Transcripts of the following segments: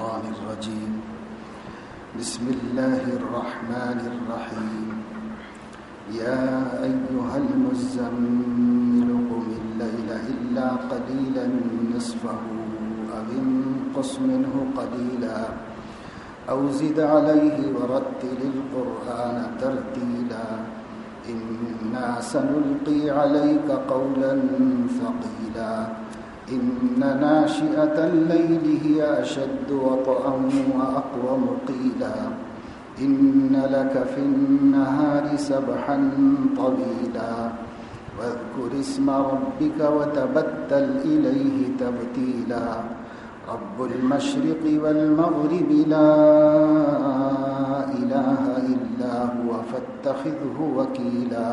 الشيطان الرجيم بسم الله الرحمن الرحيم يا أيها المزمل قم الليل إلا قليلا نصفه أو انقص منه قليلا أو زد عليه ورتل القرآن ترتيلا إنا سنلقي عليك قولا ثقيلا إن ناشئة الليل هي أشد وطئا وأقوم قيلا إن لك في النهار سبحا طويلا واذكر اسم ربك وتبتل إليه تبتيلا رب المشرق والمغرب لا إله إلا هو فاتخذه وكيلا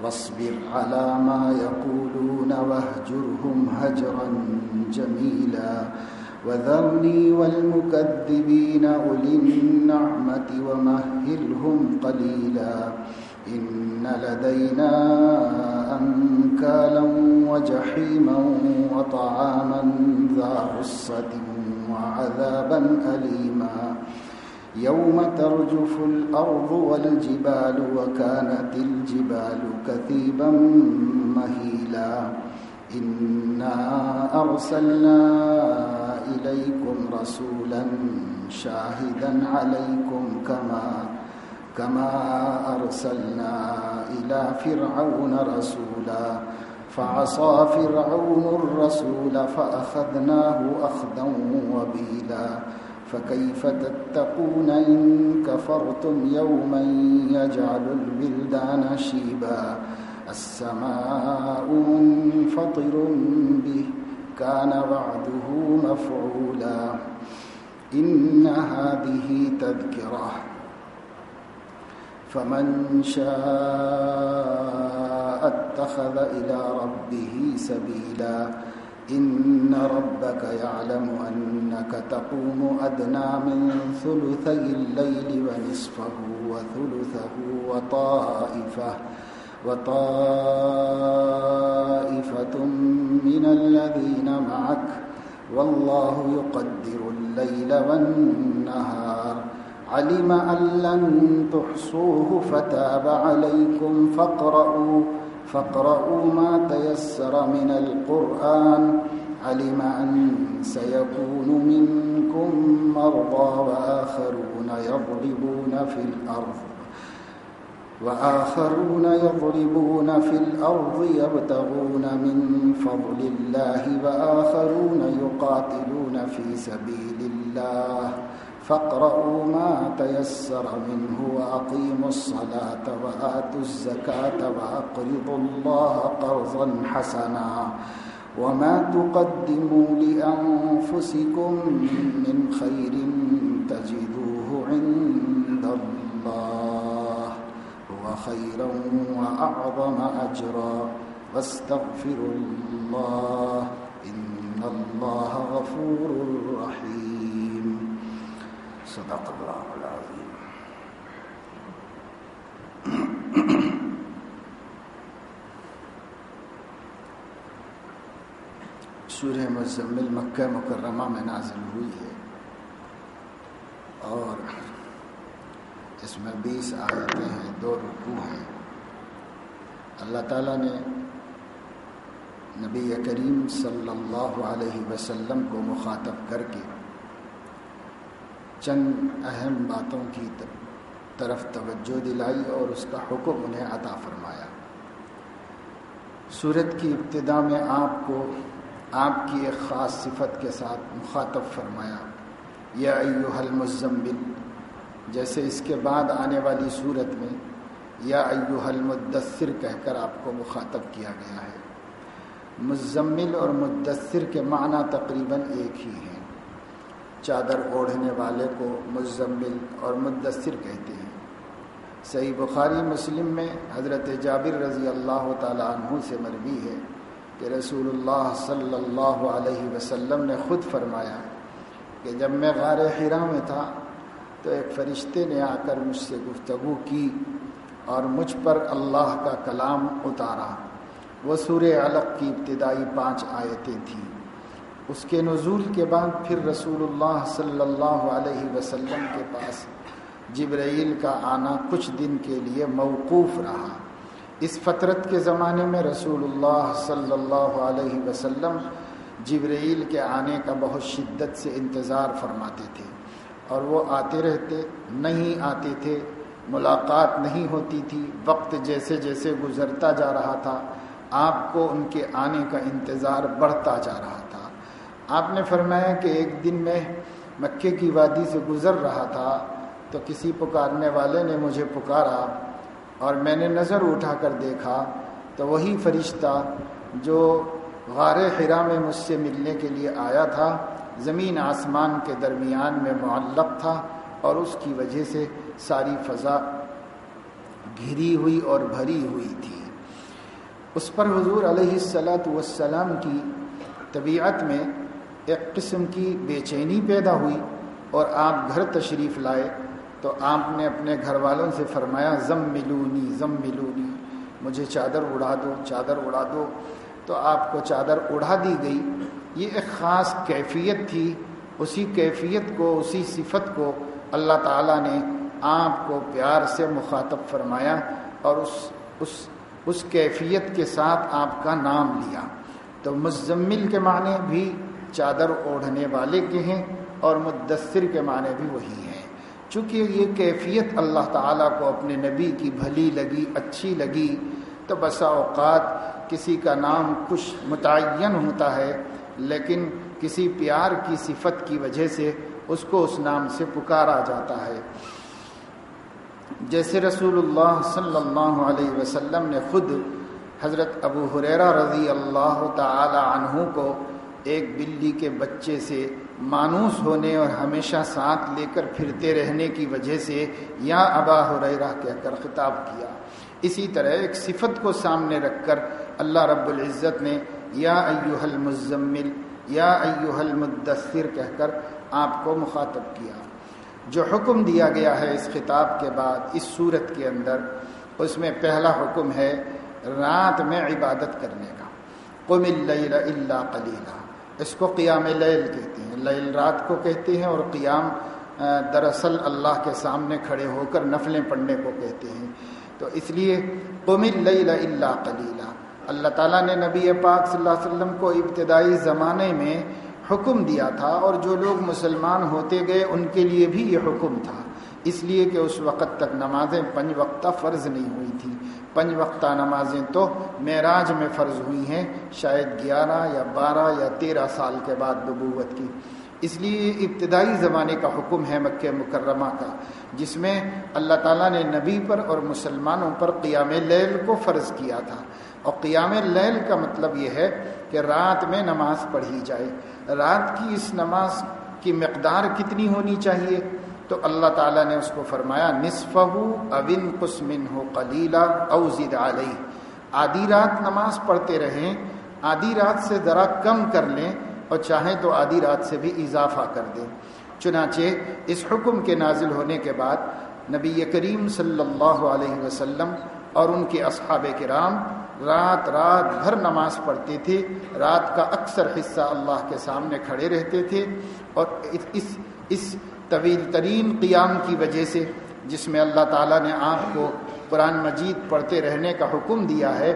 واصبر على ما يقولون واهجرهم هجرا جميلا وذرني والمكذبين أولي النعمة ومهلهم قليلا إن لدينا أنكالا وجحيما وطعاما ذا غصة وعذابا أليما يوم ترجف الأرض والجبال وكانت الجبال كثيبا مهيلا إنا أرسلنا إليكم رسولا شاهدا عليكم كما أرسلنا إلى فرعون رسولا فعصى فرعون الرسول فأخذناه أخذا وبيلا فكيف تتقون إن كفرتم يوما يجعل الولدان شيبا السماء منفطر به كان وعده مفعولا إن هذه تذكرة فمن شاء اتخذ إلى ربه سبيلا إن ربك يعلم أنك تقوم أدنى من ثلثي الليل ونصفه وثلثه وطائفة من الذين معك والله يقدر الليل والنهار علم أن لن تحصوه فتاب عليكم فاقرؤوا ما تيسر من القرآن علم أن سيكون منكم مرضى وآخرون يضربون في الأرض يبتغون من فضل الله وآخرون يقاتلون في سبيل الله فاقرؤوا ما تيسر منه وأقيموا الصلاة وآتوا الزكاة وأقرضوا الله قرضا حسنا وما تقدموا لأنفسكم من خير تجدوه عند الله هو خيرا وأعظم أجرا واستغفروا الله إن الله غفور رحيم صدق اللہ العظیم. سورہ مزمل مکہ مکرمہ میں نازل ہوئی ہے اور اس میں 20 آیتیں ہیں، 2 رکوع ہیں. اللہ تعالیٰ نے نبی کریم صلی اللہ علیہ وسلم کو مخاطب کر کے چند اہم باتوں کی طرف توجہ دلائی اور اس کا حکم انہیں عطا فرمایا. سورت کی ابتدا میں آپ کو آپ کی ایک خاص صفت کے ساتھ مخاطب فرمایا، یا ایھا المزمل، جیسے اس کے بعد آنے والی سورت میں یا ایھا المدثر کہہ کر آپ کو مخاطب کیا گیا ہے. مزمل اور مدثر کے معنی تقریباً ایک ہی ہیں. چادر اوڑھنے والے کو مزمل اور مدثر کہتے ہیں. صحیح بخاری مسلم میں حضرت جابر رضی اللہ تعالی عنہ سے مروی ہے کہ رسول اللہ صلی اللہ علیہ وسلم نے خود فرمایا کہ جب میں غار حرا میں تھا تو ایک فرشتے نے آ کر مجھ سے گفتگو کی اور مجھ پر اللہ کا کلام اتارا. وہ سورہ علق کی ابتدائی 5 آیتیں تھیں. اس کے نزول کے بعد پھر رسول اللہ صلی اللہ علیہ وسلم کے پاس جبرائیل کا آنا کچھ دن کے لیے موقوف رہا۔ اس فترت کے زمانے میں رسول اللہ صلی اللہ علیہ وسلم جبرائیل کے آنے کا بہت شدت سے انتظار فرماتے تھے، اور وہ آتے رہتے، نہیں آتے تھے، ملاقات نہیں ہوتی تھی۔ وقت جیسے جیسے گزرتا جا رہا تھا آپ کو ان کے آنے کا انتظار بڑھتا جا رہا تھا۔ آپ نے فرمایا کہ ایک دن میں مکے کی وادی سے گزر رہا تھا تو کسی پکارنے والے نے مجھے پکارا، اور میں نے نظر اٹھا کر دیکھا تو وہی فرشتہ جو غار حرا میں مجھ سے ملنے کے لیے آیا تھا زمین آسمان کے درمیان میں معلق تھا، اور اس کی وجہ سے ساری فضا گھری ہوئی اور بھری ہوئی تھی۔ اس پر حضور علیہ السلام کی طبیعت میں ایک قسم کی بے چینی پیدا ہوئی، اور آپ گھر تشریف لائے تو آپ نے اپنے گھر والوں سے فرمایا زملونی زملونی، مجھے چادر اڑا دو، چادر اڑا دو۔ تو آپ کو چادر اڑا دی گئی۔ یہ ایک خاص کیفیت تھی، اسی کیفیت کو، اسی صفت کو اللہ تعالیٰ نے آپ کو پیار سے مخاطب فرمایا، اور اس کیفیت کے ساتھ آپ کا نام لیا۔ تو مزمل کے معنی بھی چادر اوڑھنے والے کے ہیں، اور مدثر کے معنی بھی وہی ہیں۔ چونکہ یہ کیفیت اللہ تعالیٰ کو اپنے نبی کی بھلی لگی، اچھی لگی، تو بسا اوقات کسی کا نام کچھ متعین ہوتا ہے، لیکن کسی پیار کی صفت کی وجہ سے اس کو اس نام سے پکارا جاتا ہے۔ جیسے رسول اللہ صلی اللہ علیہ وسلم نے خود حضرت ابو ہریرہ رضی اللہ تعالی عنہ کو ایک بلی کے بچے سے مانوس ہونے اور ہمیشہ ساتھ لے کر پھرتے رہنے کی وجہ سے یا ابا ہریرہ کہہ کر خطاب کیا۔ اسی طرح ایک صفت کو سامنے رکھ کر اللہ رب العزت نے یا ایھا المزمل، یا ایھا المدثر کہہ کر آپ کو مخاطب کیا۔ جو حکم دیا گیا ہے اس خطاب کے بعد اس صورت کے اندر، اس میں پہلا حکم ہے رات میں عبادت کرنے کا۔ قم اللیل الا قلیلا، اس کو قیام لیل کہتے ہیں۔ لیل رات کو کہتے ہیں، اور قیام دراصل اللہ کے سامنے کھڑے ہو کر نفلیں پڑھنے کو کہتے ہیں۔ تو اس لیے قم اللیل الا قلیلا، اللہ تعالیٰ نے نبی پاک صلی اللہ علیہ وسلم کو ابتدائی زمانے میں حکم دیا تھا، اور جو لوگ مسلمان ہوتے گئے ان کے لیے بھی یہ حکم تھا، اس لیے کہ اس وقت تک نمازیں 5 وقتہ فرض نہیں ہوئی تھیں۔ 5 وقتہ نمازیں تو معراج میں فرض ہوئی ہیں، شاید 11 یا 12 یا 13 سال کے بعد نبوت کی۔ اس لیے ابتدائی زمانے کا حکم ہے مکہ مکرمہ کا، جس میں اللہ تعالیٰ نے نبی پر اور مسلمانوں پر قیام لیل کو فرض کیا تھا۔ اور قیام لیل کا مطلب یہ ہے کہ رات میں نماز پڑھی جائے۔ رات کی اس نماز کی مقدار کتنی ہونی چاہیے؟ تو اللہ تعالیٰ نے اس کو فرمایا نصفہ او انقص منہ قلیلا او زد علیہ، آدھی رات نماز پڑھتے رہیں، آدھی رات سے ذرا کم کر لیں، اور چاہیں تو آدھی رات سے بھی اضافہ کر دیں۔ چنانچہ اس حکم کے نازل ہونے کے بعد نبی کریم صلی اللہ علیہ وسلم اور ان کے اصحاب کرام رات بھر نماز پڑھتے تھے، رات کا اکثر حصہ اللہ کے سامنے کھڑے رہتے تھے، اور اس طویل ترین قیام کی وجہ سے، جس میں اللہ تعالیٰ نے آپ کو قرآن مجید پڑھتے رہنے کا حکم دیا ہے،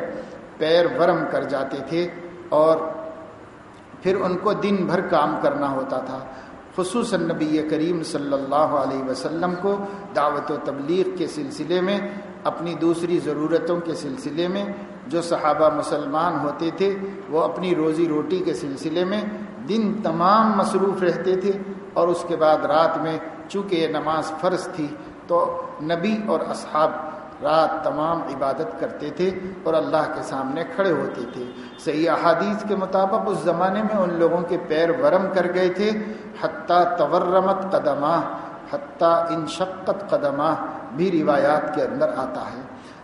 پیر ورم کر جاتے تھے، اور پھر ان کو دن بھر کام کرنا ہوتا تھا۔ خصوصاً نبی کریم صلی اللہ علیہ وسلم کو دعوت و تبلیغ کے سلسلے میں، اپنی دوسری ضرورتوں کے سلسلے میں، جو صحابہ مسلمان ہوتے تھے وہ اپنی روزی روٹی کے سلسلے میں دن تمام مصروف رہتے تھے، اور اس کے بعد رات میں چونکہ یہ نماز فرض تھی تو نبی اور اصحاب رات تمام عبادت کرتے تھے اور اللہ کے سامنے کھڑے ہوتے تھے۔ صحیح احادیث کے مطابق اس زمانے میں ان لوگوں کے پیر ورم کر گئے تھے، حتیٰ تورمت قدمہ، حتیٰ انشقت قدمہ بھی روایات کے اندر آتا ہے۔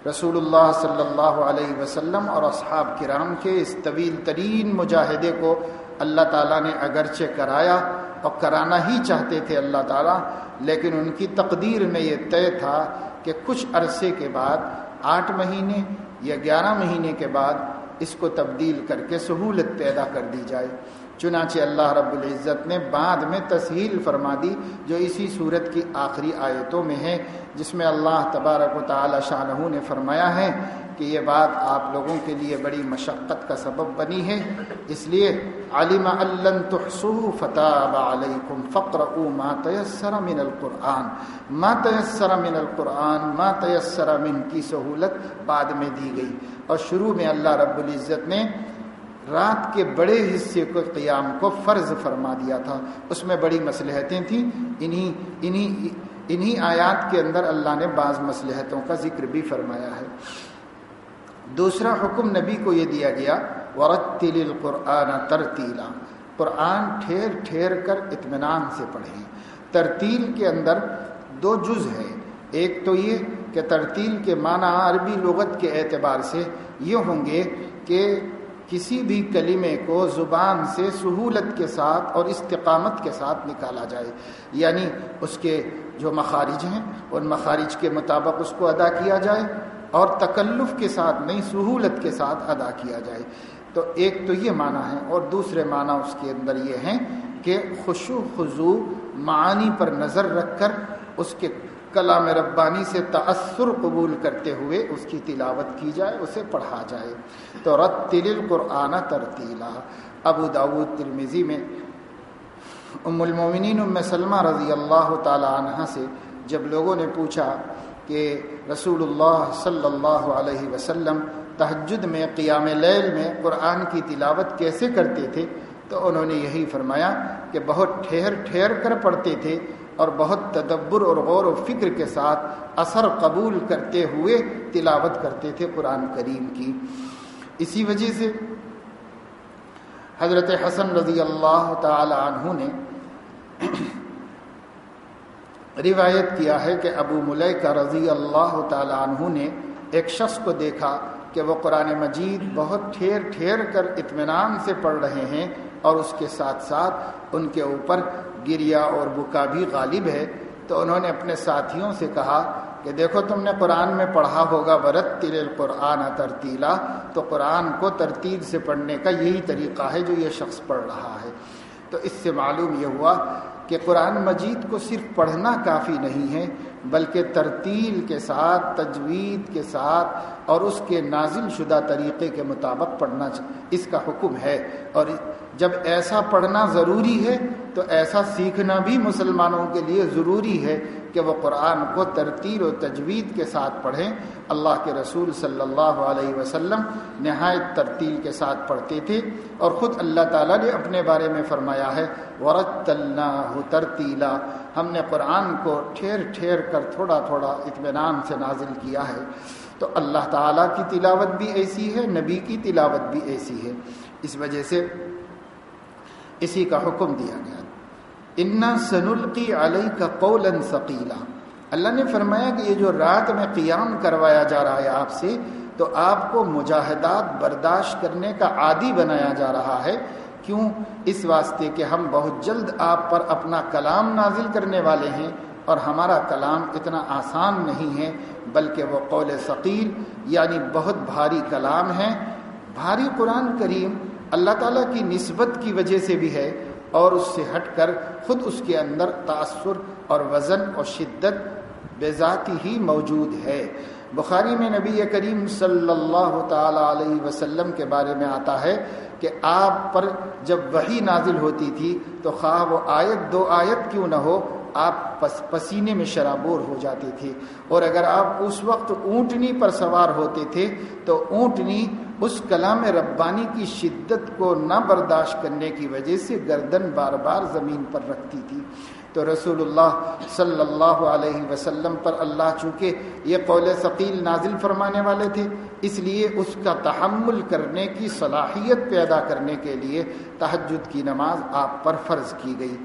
رسول اللہ صلی اللہ علیہ وسلم اور اصحاب کرام کے اس طویل ترین مجاہدے کو اللہ تعالیٰ نے اگرچہ کرایا اور کرانا ہی چاہتے تھے اللہ تعالیٰ، لیکن ان کی تقدیر میں یہ طے تھا کہ کچھ عرصے کے بعد 8 مہینے یا 11 مہینے کے بعد اس کو تبدیل کر کے سہولت پیدا کر دی جائے۔ چنانچہ اللہ رب العزت نے بعد میں تسہیل فرما دی جو اسی صورت کی آخری آیتوں میں ہے، جس میں اللہ تبارک و تعالی شانہ نے فرمایا ہے کہ یہ بات آپ لوگوں کے لیے بڑی مشقت کا سبب بنی ہے، اس لیے علم ان لن تحصوه فتاب علیکم فاقرؤوا ما تیسر من القرآن، ما تیسر من القرآن، ما تیسر من کی سہولت بعد میں دی گئی، اور شروع میں اللہ رب العزت نے رات کے بڑے حصے کو قیام کو فرض فرما دیا تھا، اس میں بڑی مصلحتیں تھیں، انہی آیات کے اندر اللہ نے بعض مصلحتوں کا ذکر بھی فرمایا ہے۔ دوسرا حکم نبی کو یہ دیا گیا وَرَتِّلِ الْقُرْآنَ تَرْتِيلًا، قرآن ٹھہر ٹھہر کر اطمینان سے پڑھیں۔ ترتیل کے اندر دو جز ہے، ایک تو یہ کہ ترتیل کے معنی عربی لغت کے اعتبار سے یہ ہوں گے کہ کسی بھی کلمے کو زبان سے سہولت کے ساتھ اور استقامت کے ساتھ نکالا جائے، یعنی اس کے جو مخارج ہیں ان مخارج کے مطابق اس کو ادا کیا جائے اور تکلف کے ساتھ نہیں، سہولت کے ساتھ ادا کیا جائے۔ تو ایک تو یہ معنی ہے، اور دوسرے معنی اس کے اندر یہ ہیں کہ خشوع خضوع معانی پر نظر رکھ کر اس کے کلام ربانی سے تأثر قبول کرتے ہوئے اس کی تلاوت کی جائے، اسے پڑھا جائے۔ تو رتل القرآن ترتیلا۔ ابو داود ترمذی میں ام المومنین ام سلمہ رضی اللہ تعالی عنہا سے جب لوگوں نے پوچھا کہ رسول اللہ صلی اللہ علیہ وسلم تہجد میں قیام لیل میں قرآن کی تلاوت کیسے کرتے تھے، تو انہوں نے یہی فرمایا کہ بہت ٹھہر ٹھہر کر پڑھتے تھے اور بہت تدبر اور غور و فکر کے ساتھ اثر قبول کرتے ہوئے تلاوت کرتے تھے قرآن کریم کی۔ اسی وجہ سے حضرت حسن رضی اللہ تعالی عنہ نے روایت کیا ہے کہ ابو ملیکہ رضی اللہ تعالی عنہ نے ایک شخص کو دیکھا کہ وہ قرآن مجید بہت ٹھہر ٹھہر کر اطمینان سے پڑھ رہے ہیں اور اس کے ساتھ ساتھ ان کے اوپر گریا اور بکا بھی غالب ہے۔ تو انہوں نے اپنے ساتھیوں سے کہا کہ دیکھو تم نے قرآن میں پڑھا ہوگا وَرَتِّلِ الْقُرْآنَ تَرْتِيلًا، تو قرآن کو ترتیل سے پڑھنے کا یہی طریقہ ہے جو یہ شخص پڑھ رہا ہے۔ تو اس سے معلوم یہ ہوا کہ قرآن مجید کو صرف پڑھنا کافی نہیں ہے، بلکہ ترتیل کے ساتھ، تجوید کے ساتھ اور اس کے نازل شدہ طریقے کے مطابق پڑھنا اس کا حکم ہے۔ اور جب ایسا پڑھنا ضروری ہے تو ایسا سیکھنا بھی مسلمانوں کے لیے ضروری ہے کہ وہ قرآن کو ترتیل و تجوید کے ساتھ پڑھیں۔ اللہ کے رسول صلی اللہ علیہ وسلم نہایت ترتیل کے ساتھ پڑھتے تھے، اور خود اللہ تعالیٰ نے اپنے بارے میں فرمایا ہے وَرَتَّلْنَاهُ تَرْتِيلًا، ہم نے قرآن کو ٹھہر ٹھہر کر تھوڑا تھوڑا اطمینان سے نازل کیا ہے۔ تو اللہ تعالیٰ کی تلاوت بھی ایسی ہے، نبی کی تلاوت بھی ایسی ہے، اس وجہ سے اسی کا حکم دیا گیا۔ اِنَّا سَنُلْقِي عَلَيْكَ قَوْلًا ثَقِيلًا، اللہ نے فرمایا کہ یہ جو رات میں قیام کروایا جا رہا ہے آپ سے، تو آپ کو مجاہدات برداشت کرنے کا عادی بنایا جا رہا ہے۔ کیوں؟ اس واسطے کہ ہم بہت جلد آپ پر اپنا کلام نازل کرنے والے ہیں، اور ہمارا کلام اتنا آسان نہیں ہے بلکہ وہ قول ثقیل یعنی بہت بھاری کلام ہے۔ بھاری قرآن کریم اللہ تعالیٰ کی نسبت کی وجہ سے بھی ہے، اور اس سے ہٹ کر خود اس کے اندر تأثر اور وزن اور شدت بذاتی ہی موجود ہے۔ بخاری میں نبی کریم صلی اللہ تعالی علیہ وسلم کے بارے میں آتا ہے کہ آپ پر جب وحی نازل ہوتی تھی تو خواہ وہ آیت دو آیت کیوں نہ ہو، آپ پسینے میں شرابور ہو جاتے تھے، اور اگر آپ اس وقت اونٹنی پر سوار ہوتے تھے تو اونٹنی اس کلام ربانی کی شدت کو نہ برداشت کرنے کی وجہ سے گردن بار بار زمین پر رکھتی تھی۔ تو رسول اللہ صلی اللہ علیہ وسلم پر اللہ چونکہ یہ قول ثقیل نازل فرمانے والے تھے، اس لیے اس کا تحمل کرنے کی صلاحیت پیدا کرنے کے لیے تہجد کی نماز آپ پر فرض کی گئی۔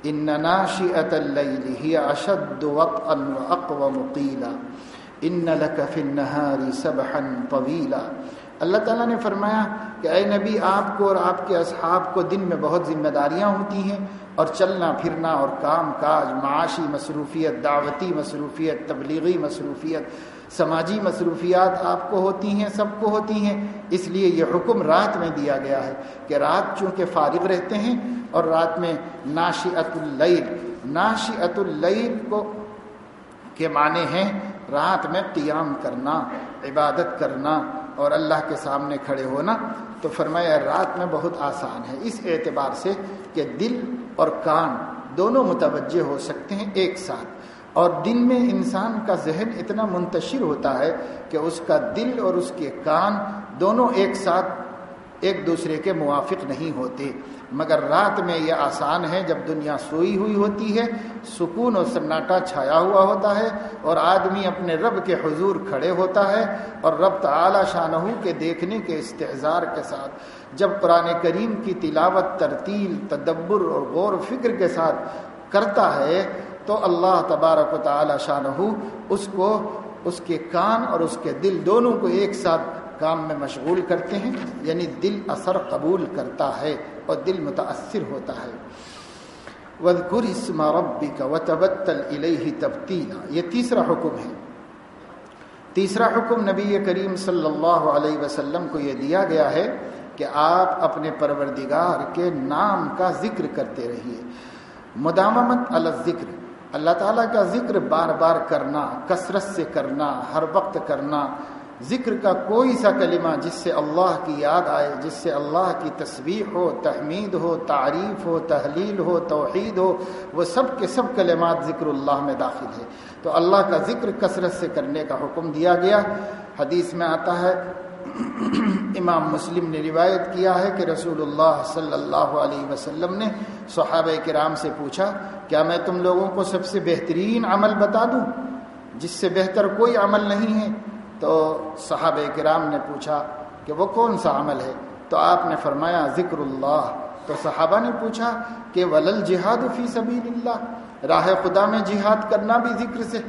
ان ناشئۃ اللیل ہی اشد وطئا واقوم قیلا ان لک فی النہار سبحا طویلا، اللہ تعالیٰ نے فرمایا کہ اے نبی آپ کو اور آپ کے اصحاب کو دن میں بہت ذمہ داریاں ہوتی ہیں اور چلنا پھرنا اور کام کاج، معاشی مصروفیت، دعوتی مصروفیت، تبلیغی مصروفیت، سماجی مصروفیات آپ کو ہوتی ہیں، سب کو ہوتی ہیں. اس لیے یہ حکم رات میں دیا گیا ہے کہ رات چونکہ فارغ رہتے ہیں اور رات میں ناشئۃ اللیل، ناشئۃ اللیل کو کے معنی ہیں رات میں قیام کرنا، عبادت کرنا اور اللہ کے سامنے کھڑے ہونا. تو فرمایا رات میں بہت آسان ہے، اس اعتبار سے کہ دل اور کان دونوں متوجہ ہو سکتے ہیں ایک ساتھ. اور دن میں انسان کا ذہن اتنا منتشر ہوتا ہے کہ اس کا دل اور اس کے کان دونوں ایک ساتھ ایک دوسرے کے موافق نہیں ہوتے. مگر رات میں یہ آسان ہے جب دنیا سوئی ہوئی ہوتی ہے، سکون و سناٹا چھایا ہوا ہوتا ہے اور آدمی اپنے رب کے حضور کھڑے ہوتا ہے اور رب تعالی شانہ کے دیکھنے کے استحضار کے ساتھ جب قرآن کریم کی تلاوت، ترتیل، تدبر اور غور و فکر کے ساتھ کرتا ہے تو اللہ تبارک و تعالی شانہ اس کو، اس کے کان اور اس کے دل دونوں کو ایک ساتھ کام میں مشغول کرتے ہیں. یعنی دل اثر قبول کرتا ہے اور دل متاثر ہوتا ہے. وَاذْكُرِ اسْمَ رَبِّكَ وَتَبَتَّلْ إِلَيْهِ تَبْتِيلًا، یہ تیسرا حکم ہے. تیسرا حکم نبی کریم صلی اللہ علیہ وسلم کو یہ دیا گیا ہے کہ آپ اپنے پروردگار کے نام کا ذکر کرتے رہیے. مداومت علی الذکر، اللہ تعالیٰ کا ذکر بار بار کرنا، کثرت سے کرنا، ہر وقت کرنا. ذکر کا کوئی سا کلمہ جس سے اللہ کی یاد آئے، جس سے اللہ کی تسبیح ہو، تحمید ہو، تعریف ہو، تحلیل ہو، توحید ہو، وہ سب کے سب کلمات ذکر اللہ میں داخل ہے. تو اللہ کا ذکر کثرت سے کرنے کا حکم دیا گیا. حدیث میں آتا ہے، امام مسلم نے روایت کیا ہے کہ رسول اللہ صلی اللہ علیہ وسلم نے صحابہ کرام سے پوچھا، کیا میں تم لوگوں کو سب سے بہترین عمل بتا دوں جس سے بہتر کوئی عمل نہیں ہے؟ تو صحابہ کرام نے پوچھا کہ وہ کون سا عمل ہے؟ تو آپ نے فرمایا ذکر اللہ. تو صحابہ نے پوچھا کہ ولل جہاد فی سبیل اللہ، راہ خدا میں جہاد کرنا بھی ذکر سے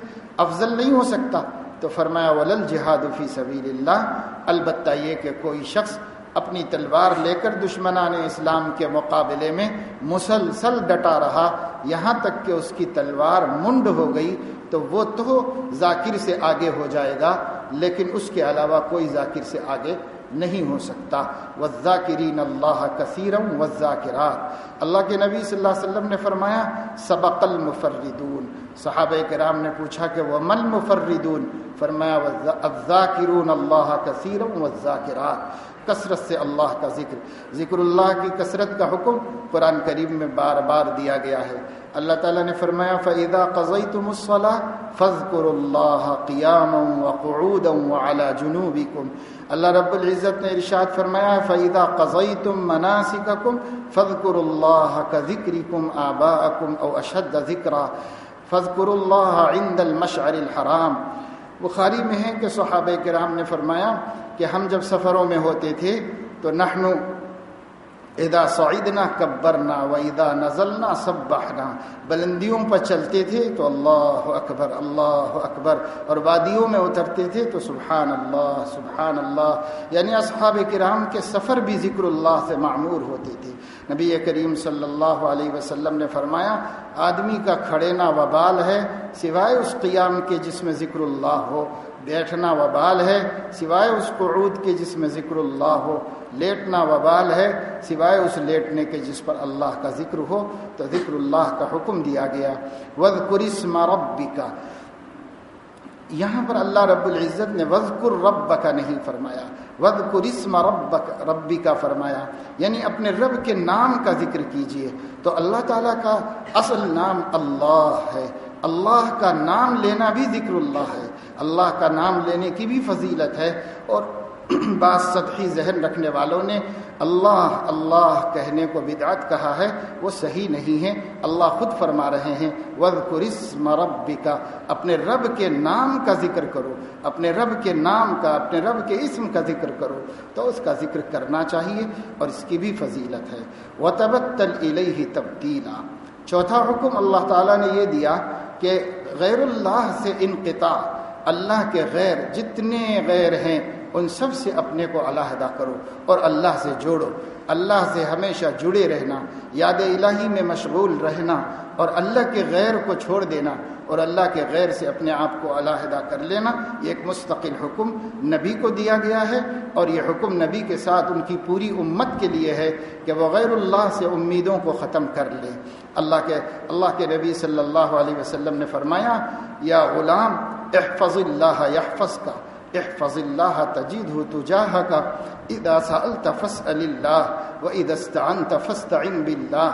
افضل نہیں ہو سکتا؟ تو فرمایا ولل جہاد فی سبیل اللہ، البتہ یہ کہ کوئی شخص اپنی تلوار لے کر دشمنان اسلام کے مقابلے میں مسلسل ڈٹا رہا یہاں تک کہ اس کی تلوار منڈ ہو گئی تو وہ تو ذاکر سے آگے ہو جائے گا، لیکن اس کے علاوہ کوئی ذاکر سے آگے نہیں ہو سکتا. والذاکرین اللہ کثیرا والذاکرات، اللہ کے نبی صلی اللہ علیہ وسلم نے فرمایا سبق المفردون. صحابہ کرام نے پوچھا کہ وما المفردون؟ فرمایا الذاکرون اللہ کثیرا والذاکرات، کثرت سے اللہ کا ذکر. ذکر اللہ کی کثرت کا حکم قرآن کریم میں بار بار دیا گیا ہے. اللہ تعالیٰ نے فرمایا فَإِذَا قَضَيْتُمُ الصَّلَاةَ فَاذْكُرُوا اللَّهَ قِيَامًا وَقُعُودًا وَعَلَى جُنُوبِكُمْ. اللہ رب العزت نے ارشاد فرمایا فَإِذَا قَضَيْتُم مَّنَاسِكَكُمْ فَاذْكُرُوا اللَّهَ كَذِكْرِكُمْ آبَاءَكُمْ أَوْ أَشَدَّ ذِكْرًا فَاذْكُرُوا اللَّهَ عِندَ الْمَشْعَرِ الْحَرَامِ. بخاری میں ہے کہ صحابہ کرام نے فرمایا کہ ہم جب سفروں میں ہوتے تھے تو نحن اذا صعدنا کبرنا واذا نزلنا سبحنا، بلندیوں پر چلتے تھے تو اللہ اکبر اللہ اکبر، اور وادیوں میں اترتے تھے تو سبحان اللہ سبحان اللہ. یعنی اصحاب کرام کے سفر بھی ذکر اللہ سے معمور ہوتے تھے. نبی کریم صلی اللہ علیہ وسلم نے فرمایا آدمی کا کھڑینا وبال ہے سوائے اس قیام کے جس میں ذکر اللہ ہو، بیٹھنا وبال ہے سوائے اس قعود کے جس میں ذکر اللہ ہو، لیٹنا وبال ہے سوائے اس لیٹنے کے جس پر اللہ کا ذکر ہو. تو ذکر اللہ کا حکم دیا گیا. وَاذْكُرِ اسْمَ رَبِّكَ، یہاں پر اللہ رب العزت نے وَاذْكُرْ رَبَّكَ نہیں فرمایا، وَاذْكُرِ اسْمَ رَبِّكَ فرمایا، یعنی اپنے رب کے نام کا ذکر کیجئے. تو اللہ تعالیٰ کا اصل نام اللہ ہے، اللہ کا نام لینا بھی ذکر اللہ ہے. اللہ کا نام لینے کی بھی فضیلت ہے. اور بعض سطحی ذہن رکھنے والوں نے اللہ اللہ کہنے کو بدعت کہا ہے، وہ صحیح نہیں ہے. اللہ خود فرما رہے ہیں وَاذْكُرِ اسْمَ رَبِّكَ، اپنے رب کے نام کا ذکر کرو، اپنے رب کے نام کا، اپنے رب کے اسم کا ذکر کرو. تو اس کا ذکر کرنا چاہیے اور اس کی بھی فضیلت ہے. وَتَبَتَّلْ إِلَيْهِ تَبْتِيلًا، چوتھا حکم اللہ تعالیٰ نے یہ دیا کہ غیر اللہ سے انقطاع، اللہ کے غیر جتنے غیر ہیں ان سب سے اپنے کو علیحدہ کرو اور اللہ سے جوڑو. اللہ سے ہمیشہ جڑے رہنا، یاد الہی میں مشغول رہنا اور اللہ کے غیر کو چھوڑ دینا اور اللہ کے غیر سے اپنے آپ کو علیحدہ کر لینا، یہ ایک مستقل حکم نبی کو دیا گیا ہے. اور یہ حکم نبی کے ساتھ ان کی پوری امت کے لیے ہے کہ وہ غیر اللہ سے امیدوں کو ختم کر لے. اللہ کے نبی صلی اللہ علیہ وسلم نے فرمایا، یا غلام احفظ اللہ یحفظک، احفظ اللہ تجدہ تجاہک، اذا سألت فاسأل اللہ واذا استعنت فاستعن باللہ.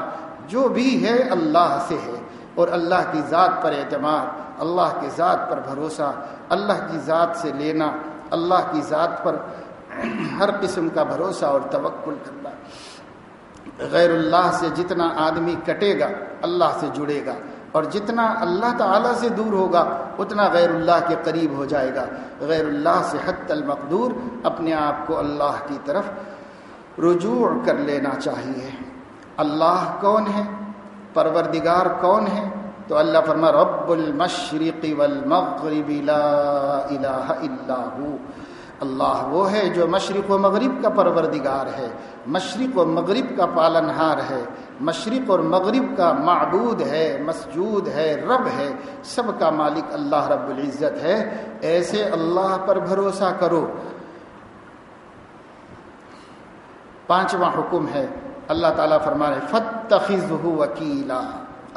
جو بھی ہے اللہ سے ہے، اور اللہ کی ذات پر اعتماد، اللہ کی ذات پر بھروسہ، اللہ کی ذات سے لینا، اللہ کی ذات پر ہر قسم کا بھروسہ اور توکل کرنا. غیر اللہ سے جتنا آدمی کٹے گا اللہ سے جڑے گا، اور جتنا اللہ تعالیٰ سے دور ہوگا اتنا غیر اللہ کے قریب ہو جائے گا. غیر اللہ سے حتی المقدور اپنے آپ کو اللہ کی طرف رجوع کر لینا چاہیے. اللہ کون ہے؟ پروردگار کون ہے؟ تو اللہ فرما رب المشرق والمغرب لا الہ الا ہو. اللہ وہ ہے جو مشرق و مغرب کا پروردگار ہے، مشرق و مغرب کا پالنہار ہے، مشرق اور مغرب کا معبود ہے، مسجود ہے، رب ہے، سب کا مالک اللہ رب العزت ہے. ایسے اللہ پر بھروسہ کرو. پانچواں حکم ہے، اللہ تعالیٰ فرما رہے فاتخذہ وکیلا،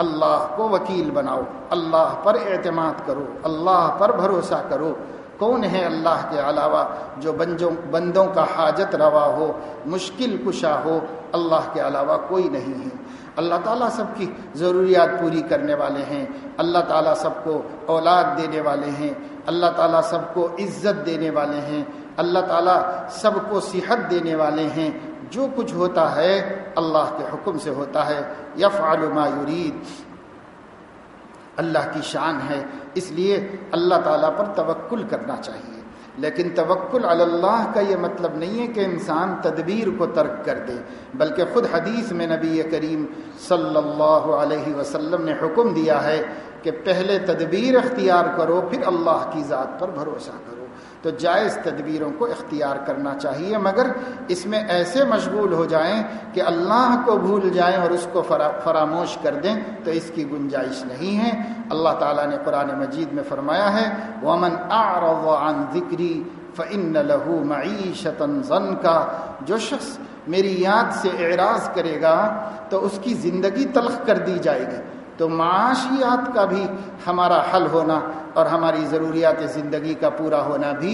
اللہ کو وکیل بناؤ، اللہ پر اعتماد کرو، اللہ پر بھروسہ کرو. کون ہے اللہ کے علاوہ جو بندوں کا حاجت روا ہو، مشکل کشا ہو؟ اللہ کے علاوہ کوئی نہیں ہے. اللہ تعالیٰ سب کی ضروریات پوری کرنے والے ہیں. اللہ تعالیٰ سب کو اولاد دینے والے ہیں. اللہ تعالیٰ سب کو عزت دینے والے ہیں. اللہ تعالیٰ سب کو صحت دینے والے ہیں. جو کچھ ہوتا ہے اللہ کے حکم سے ہوتا ہے. یفعل ما یرید، اللہ کی شان ہے. اس لیے اللہ تعالیٰ پر توکل کرنا چاہیے. لیکن توکل علی اللہ کا یہ مطلب نہیں ہے کہ انسان تدبیر کو ترک کر دے، بلکہ خود حدیث میں نبی کریم صلی اللہ علیہ وسلم نے حکم دیا ہے کہ پہلے تدبیر اختیار کرو پھر اللہ کی ذات پر بھروسہ کرو. تو جائز تدبیروں کو اختیار کرنا چاہیے، مگر اس میں ایسے مشغول ہو جائیں کہ اللہ کو بھول جائیں اور اس کو فراموش کر دیں، تو اس کی گنجائش نہیں ہے. اللہ تعالیٰ نے قرآن مجید میں فرمایا ہے وَمَنْ أَعْرَضَ عَنْ ذِكْرِي فَإِنَّ لَهُ مَعِيشَةً ضَنْكَ. جو شخص میری یاد سے اعراض کرے گا تو اس کی زندگی تلخ کر دی جائے گی. تو معاشیات کا بھی ہمارا حل ہونا اور ہماری ضروریات زندگی کا پورا ہونا بھی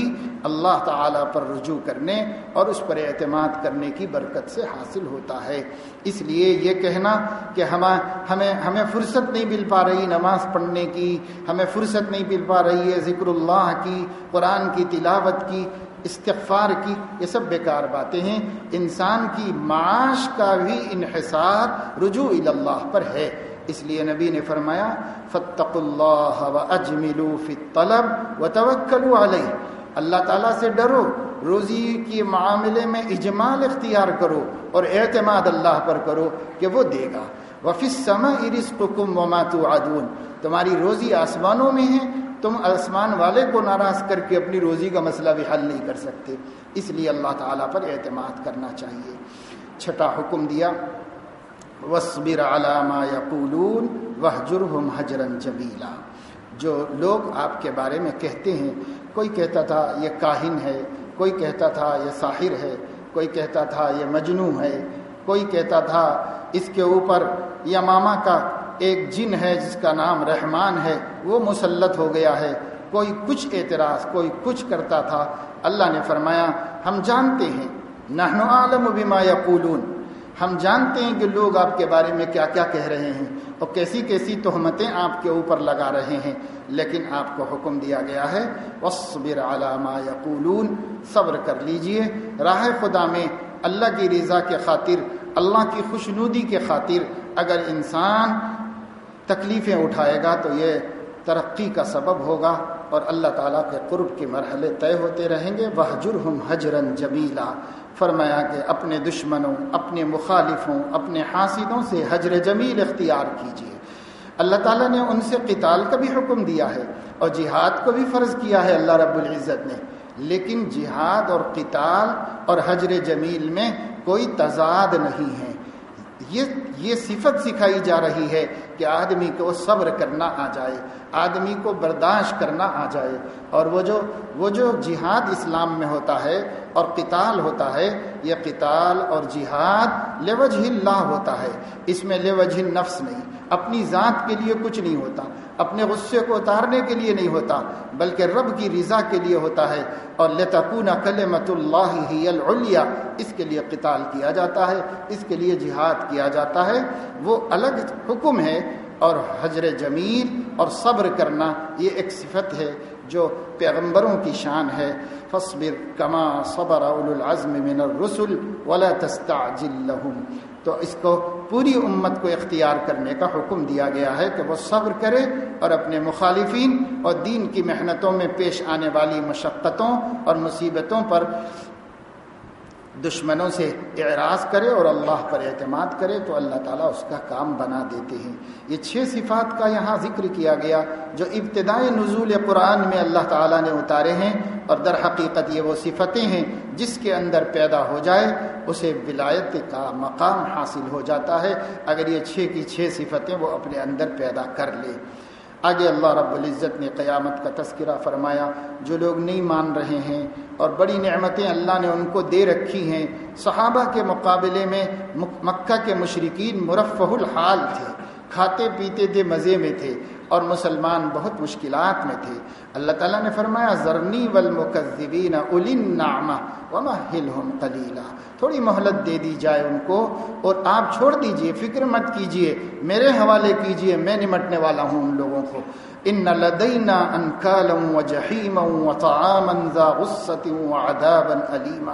اللہ تعالیٰ پر رجوع کرنے اور اس پر اعتماد کرنے کی برکت سے حاصل ہوتا ہے. اس لیے یہ کہنا کہ ہمیں فرصت نہیں مل پا رہی نماز پڑھنے کی، ہمیں فرصت نہیں مل پا رہی ہے ذکر اللہ کی، قرآن کی تلاوت کی، استغفار کی، یہ سب بیکار باتیں ہیں. انسان کی معاش کا بھی انحصار رجوع الی اللہ پر ہے. اس لیے نبی نے فرمایا فاتقوا اللہ واجملوا فی الطلب وتوکلوا علیہ. اللہ تعالیٰ سے ڈرو، روزی کے معاملے میں اجمال اختیار کرو اور اعتماد اللہ پر کرو کہ وہ دے گا. وفی السماء رزقکم وما توعدون. تمہاری روزی آسمانوں میں ہے، تم آسمان والے کو ناراض کر کے اپنی روزی کا مسئلہ بھی حل نہیں کر سکتے. اس لیے اللہ تعالیٰ پر اعتماد کرنا چاہیے. چھٹا حکم دیا وَاصْبِرْ عَلَى مَا يَقُولُونَ وَاهْجُرْهُمْ هَجْرًا جَمِيلًا. جو لوگ آپ کے بارے میں کہتے ہیں، کوئی کہتا تھا یہ کاہن ہے، کوئی کہتا تھا یہ ساحر ہے، کوئی کہتا تھا یہ مجنون ہے، کوئی کہتا تھا اس کے اوپر یمامہ کا ایک جن ہے جس کا نام رحمان ہے وہ مسلط ہو گیا ہے، کوئی کچھ اعتراض، کوئی کچھ کرتا تھا. اللہ نے فرمایا ہم جانتے ہیں، نحن اعلم بما یقولون، ہم جانتے ہیں کہ لوگ آپ کے بارے میں کیا کیا کہہ رہے ہیں اور کیسی کیسی تہمتیں آپ کے اوپر لگا رہے ہیں. لیکن آپ کو حکم دیا گیا ہے وَاصْبِرْ عَلَى مَا يَقُولُونَ، صبر کر لیجئے راہ خدا میں. اللہ کی رضا کے خاطر، اللہ کی خوشنودی کے خاطر اگر انسان تکلیفیں اٹھائے گا تو یہ ترقی کا سبب ہوگا اور اللہ تعالیٰ کے قرب کے مرحلے طے ہوتے رہیں گے. وَاهْجُرْهُمْ هَجْرًا جَمِيلًا. فرمایا کہ اپنے دشمنوں، اپنے مخالفوں، اپنے حاسدوں سے حجر جمیل اختیار کیجیے. اللہ تعالیٰ نے ان سے قتال کا بھی حکم دیا ہے اور جہاد کو بھی فرض کیا ہے اللہ رب العزت نے. لیکن جہاد اور قتال اور ہجر جمیل میں کوئی تضاد نہیں ہے. یہ صفت سکھائی جا رہی ہے کہ آدمی کو صبر کرنا آ جائے، آدمی کو برداشت کرنا آ جائے. اور وہ جو جہاد اسلام میں ہوتا ہے اور قتال ہوتا ہے، یہ قتال اور جہاد لوجہ اللہ ہوتا ہے. اس میں لوجہ النفس نہیں، اپنی ذات کے لیے کچھ نہیں ہوتا، اپنے غصے کو اتارنے کے لیے نہیں ہوتا، بلکہ رب کی رضا کے لیے ہوتا ہے. اور لتکون کلمۃ اللہ ہی العلیٰ، اس کے لیے قتال کیا جاتا ہے، اس کے لیے جہاد کیا جاتا ہے. وہ الگ حکم ہے. اور ہجر جمیل اور صبر کرنا یہ ایک صفت ہے جو پیغمبروں کی شان ہے. فاصبر کما صبر اولو العزم من الرسل ولا تستعجل لهم. تو اس کو پوری امت کو اختیار کرنے کا حکم دیا گیا ہے کہ وہ صبر کرے اور اپنے مخالفین اور دین کی محنتوں میں پیش آنے والی مشقتوں اور مصیبتوں پر دشمنوں سے اعراض کرے اور اللہ پر اعتماد کرے تو اللہ تعالیٰ اس کا کام بنا دیتے ہیں. یہ 6 صفات کا یہاں ذکر کیا گیا جو ابتدائی نزول قرآن میں اللہ تعالیٰ نے اتارے ہیں. اور در حقیقت یہ وہ صفتیں ہیں جس کے اندر پیدا ہو جائے اسے ولایت کا مقام حاصل ہو جاتا ہے، اگر یہ 6 کی 6 صفتیں وہ اپنے اندر پیدا کر لے. آگے اللہ رب العزت نے قیامت کا تذکرہ فرمایا. جو لوگ نہیں مان رہے ہیں اور بڑی نعمتیں اللہ نے ان کو دے رکھی ہیں، صحابہ کے مقابلے میں مکہ کے مشرکین مرفہ الحال تھے، کھاتے پیتے تھے، مزے میں تھے، اور مسلمان بہت مشکلات میں تھے. اللہ تعالیٰ نے فرمایا ذرنی والمکذبین اولی النعمہ ومہلہم قلیلا. تھوڑی مہلت دے دی جائے ان کو اور آپ چھوڑ دیجئے، فکر مت کیجئے، میرے حوالے کیجئے، میں نمٹنے والا ہوں ان لوگوں کو. ان لدینا انکالا وجحیما وطعاما ذا غصۃ وعذابا علیما.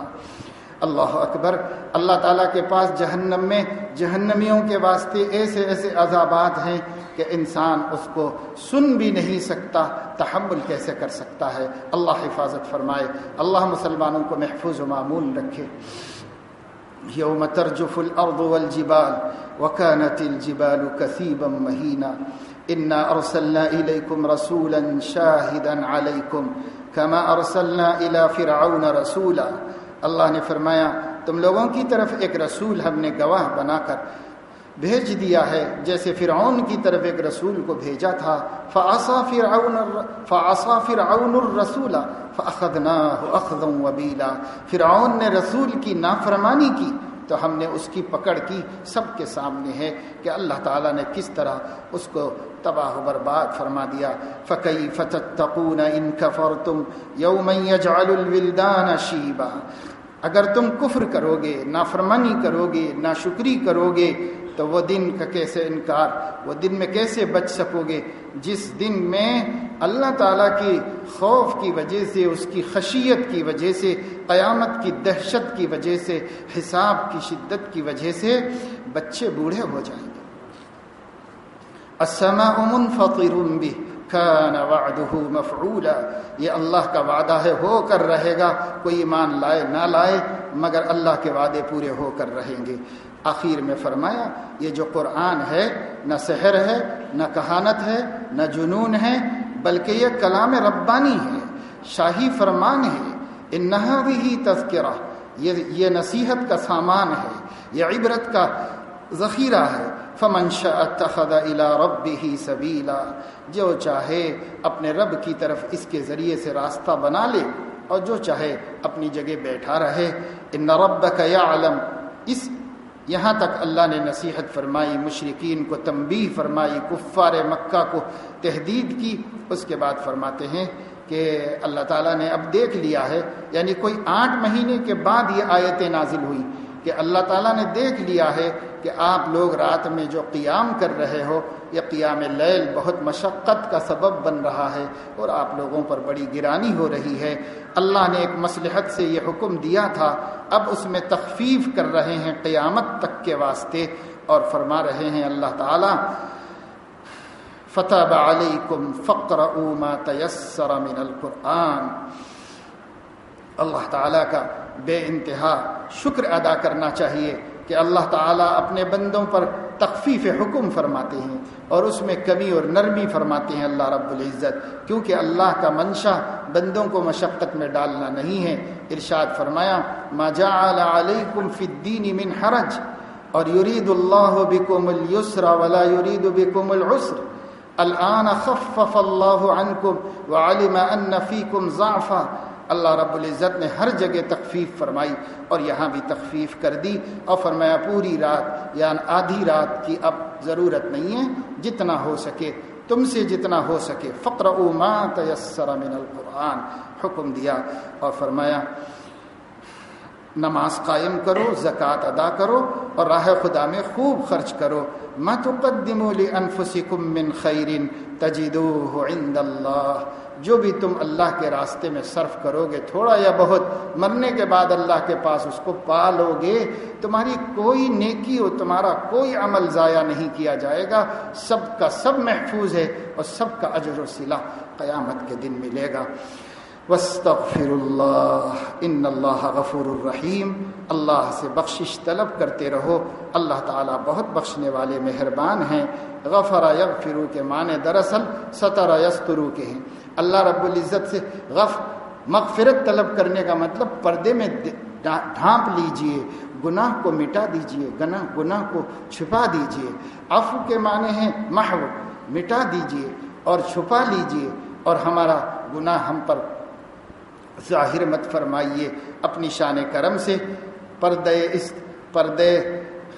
اللہ اکبر. اللہ تعالیٰ کے پاس جہنم میں جہنمیوں کے واسطے ایسے ایسے عذابات ہیں کہ انسان اس کو سن بھی نہیں سکتا، تحمل کیسے کر سکتا ہے. اللہ حفاظت فرمائے، اللہ مسلمانوں کو محفوظ و معمول رکھے. یوم ترجف الارض والجبال وكانت الجبال كثيبا مهينا انا ارسلنا اليكم رسولا شاهدا عليكم كما ارسلنا الى فرعون رسولا. اللہ نے فرمایا تم لوگوں کی طرف ایک رسول ہم نے گواہ بنا کر بھیج دیا ہے جیسے فرعون کی طرف ایک رسول کو بھیجا تھا. فعصى فرعون الرسول فاخذناه اخذا وبيلا. فرعون نے رسول کی نافرمانی کی تو ہم نے اس کی پکڑ کی. سب کے سامنے ہے کہ اللہ تعالیٰ نے کس طرح اس کو تباہ و برباد فرما دیا. فَكَيْفَ تَتَّقُونَ إِن كَفَرْتُمْ يَوْمًا يَجْعَلُ الْوِلْدَانَ شِيبًا. اگر تم کفر کرو گے، نافرمانی کرو گے، ناشکری کرو گے تو وہ دن کا کیسے انکار، وہ دن میں کیسے بچ سکو گے جس دن میں اللہ تعالیٰ کی خوف کی وجہ سے، اس کی خشیت کی وجہ سے، قیامت کی دہشت کی وجہ سے، حساب کی شدت کی وجہ سے بچے بوڑھے ہو جائیں گے. السماء منفطر به كان وعده مفعولا. یہ اللہ کا وعدہ ہے، ہو کر رہے گا، کوئی ایمان لائے نہ لائے مگر اللہ کے وعدے پورے ہو کر رہیں گے. آخر میں فرمایا یہ جو قرآن ہے نہ سحر ہے، نہ کہانت ہے، نہ جنون ہے، بلکہ یہ کلام ربانی ہے، شاہی فرمان ہے. ان هذه تذکرہ، یہ نصیحت کا سامان ہے، یہ عبرت کا ذخیرہ ہے. فمن شاء اتخذ الى ربه سبیلا. جو چاہے اپنے رب کی طرف اس کے ذریعے سے راستہ بنا لے اور جو چاہے اپنی جگہ بیٹھا رہے. ان ربک یعلم. اس یہاں تک اللہ نے نصیحت فرمائی، مشرکین کو تنبیہ فرمائی، کفار مکہ کو تحدید کی. اس کے بعد فرماتے ہیں کہ اللہ تعالیٰ نے اب دیکھ لیا ہے، یعنی کوئی 8 مہینے کے بعد یہ آیتیں نازل ہوئی کہ اللہ تعالیٰ نے دیکھ لیا ہے کہ آپ لوگ رات میں جو قیام کر رہے ہو، یہ قیام لیل بہت مشقت کا سبب بن رہا ہے اور آپ لوگوں پر بڑی گرانی ہو رہی ہے. اللہ نے ایک مصلحت سے یہ حکم دیا تھا، اب اس میں تخفیف کر رہے ہیں قیامت تک کے واسطے اور فرما رہے ہیں اللہ تعالیٰ فتاب علیکم فاقرؤوا ما تیسر من القرآن. اللہ تعالیٰ کا بے انتہا شکر ادا کرنا چاہیے کہ اللہ تعالیٰ اپنے بندوں پر تخفیف حکم فرماتے ہیں اور اس میں کمی اور نرمی فرماتے ہیں اللہ رب العزت، کیونکہ اللہ کا منشا بندوں کو مشقت میں ڈالنا نہیں ہے۔ ارشاد فرمایا ما جعل علیکم فی الدین من حرج اور یرید اللہ بکم اليسر ولا یرید بکم العسر الآن خفف اللہ عنکم وعلم ان فیکم ضعفا۔ اللہ رب العزت نے ہر جگہ تخفیف فرمائی اور یہاں بھی تخفیف کر دی اور فرمایا پوری رات یا آدھی رات کی اب ضرورت نہیں ہے، جتنا ہو سکے تم سے جتنا ہو سکے فقرؤوا ما تیسر من القرآن حکم دیا اور فرمایا نماز قائم کرو، زکوٰۃ ادا کرو اور راہ خدا میں خوب خرچ کرو۔ ما تقدموا لانفسکم من خیر تجدوہ عند اللہ، جو بھی تم اللہ کے راستے میں صرف کرو گے تھوڑا یا بہت، مرنے کے بعد اللہ کے پاس اس کو پا لو گے۔ تمہاری کوئی نیکی اور تمہارا کوئی عمل ضائع نہیں کیا جائے گا، سب کا سب محفوظ ہے اور سب کا اجر و صلہ قیامت کے دن ملے گا۔ واستغفر اللہ ان اللہ غفور الرحیم، اللہ سے بخشش طلب کرتے رہو، اللہ تعالیٰ بہت بخشنے والے مہربان ہیں۔ غفر یغفر کے معنی دراصل ستر یستر کے ہیں۔ اللہ رب العزت سے مغفرت طلب کرنے کا مطلب پردے میں ڈھانپ لیجئے، گناہ کو مٹا دیجئے، گناہ کو چھپا دیجئے۔ عفو کے معنی ہیں محو، مٹا دیجئے اور چھپا لیجئے، اور ہمارا گناہ ہم پر ظاہر مت فرمائیے، اپنی شان کرم سے پردے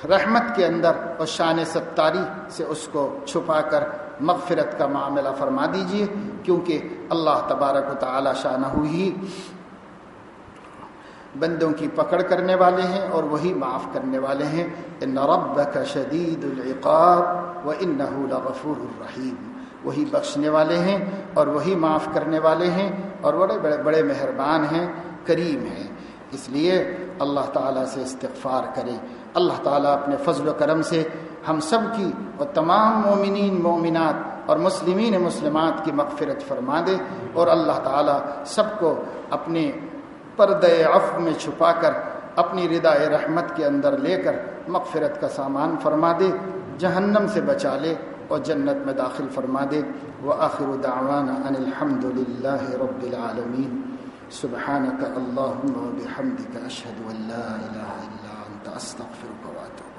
رحمت کے اندر اور شان ستاری سے اس کو چھپا کر مغفرت کا معاملہ فرما دیجئے، کیونکہ اللہ تبارک و تعالی شانہ ہی بندوں کی پکڑ کرنے والے ہیں اور وہی معاف کرنے والے ہیں۔ ان ربک شدید العقاب وانہ لغفور الرحیم، وہی بخشنے والے ہیں اور وہی معاف کرنے والے ہیں اور بڑے مہربان ہیں، کریم ہیں۔ اس لیے اللہ تعالیٰ سے استغفار کریں، اللہ تعالیٰ اپنے فضل و کرم سے ہم سب کی اور تمام مومنین مومنات اور مسلمین مسلمات کی مغفرت فرما دے، اور اللہ تعالیٰ سب کو اپنے پردہ عفو میں چھپا کر اپنی ردائے رحمت کے اندر لے کر مغفرت کا سامان فرما دے، جہنم سے بچا لے اور جنت میں داخل فرما دے۔ وآخر دعوانا ان الحمد للہ رب العالمین۔ سبحانک اللہم وبحمدک اشہد ان لا الہ الا انت استغفرک واتوب